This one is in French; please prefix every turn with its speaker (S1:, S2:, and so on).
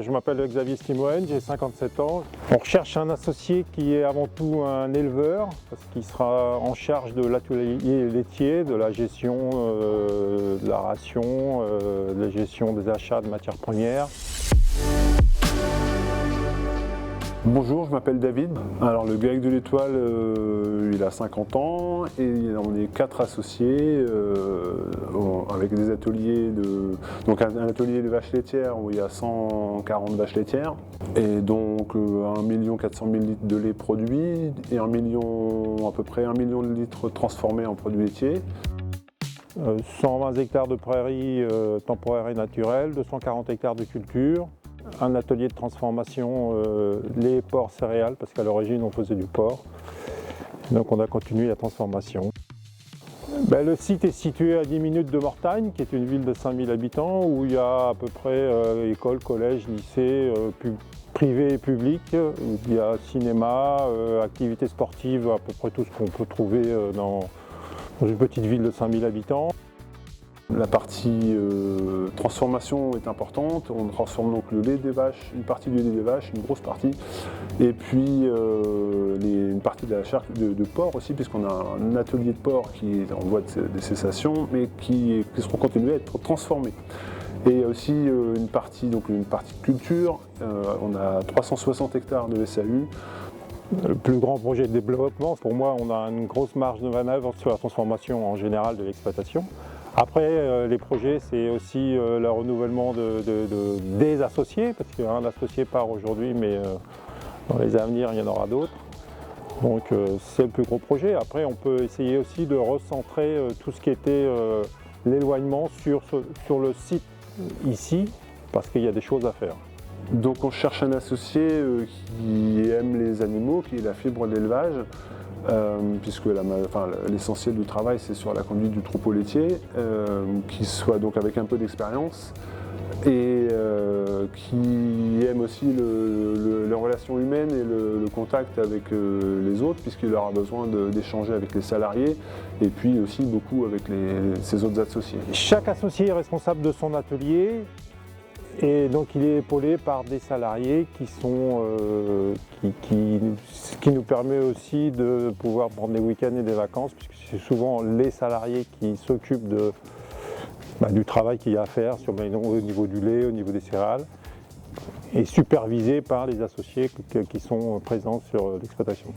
S1: Je m'appelle Xavier Stimoen, j'ai 57 ans. On recherche un associé qui est avant tout un éleveur, parce qu'il sera en charge de l'atelier laitier, de la gestion de la ration, de la gestion des achats de matières premières.
S2: Bonjour, je m'appelle David. Alors le GAEC de l'Étoile, il a 50 ans et on est 4 associés avec des ateliers donc un atelier de vaches laitières où il y a 140 vaches laitières et donc 1 400 000 litres de lait produit et à peu près 1 million de litres transformés en produits laitiers.
S1: 120 hectares de prairies temporaires et naturelles, 240 hectares de culture. Un atelier de transformation lait, porc, céréales, parce qu'à l'origine on faisait du porc. Donc on a continué la transformation. Le site est situé à 10 minutes de Mortagne, qui est une ville de 5000 habitants, où il y a à peu près écoles, collèges, lycées, privés et publics. Il y a cinéma, activités sportives, à peu près tout ce qu'on peut trouver dans une petite ville de 5000 habitants.
S2: La partie transformation est importante, on transforme donc le lait des vaches, une partie du lait des vaches, une grosse partie, et puis une partie de la chair de porc aussi, puisqu'on a un atelier de porc qui est en voie de cessation, mais qui seront continués à être transformés. Et aussi une partie de culture, on a 360 hectares de SAU.
S1: Le plus grand projet de développement, pour moi, on a une grosse marge de manœuvre sur la transformation en général de l'exploitation. Après, les projets, c'est aussi le renouvellement des associés, parce qu'un associé part aujourd'hui, mais dans les années à venir, il y en aura d'autres. Donc c'est le plus gros projet. Après, on peut essayer aussi de recentrer tout ce qui était l'éloignement sur le site ici, parce qu'il y a des choses à faire.
S2: Donc on cherche un associé qui aime les animaux, qui ait la fibre de l'élevage, puisque l'essentiel du travail c'est sur la conduite du troupeau laitier, qui soit donc avec un peu d'expérience et qui aime aussi les relations humaines et le contact avec les autres, puisqu'il aura besoin d'échanger avec les salariés et puis aussi beaucoup avec ses autres associés.
S1: Chaque associé est responsable de son atelier. Et donc il est épaulé par des salariés qui nous permet aussi de pouvoir prendre des week-ends et des vacances, puisque c'est souvent les salariés qui s'occupent du travail qu'il y a à faire au niveau du lait, au niveau des céréales, et supervisé par les associés qui sont présents sur l'exploitation.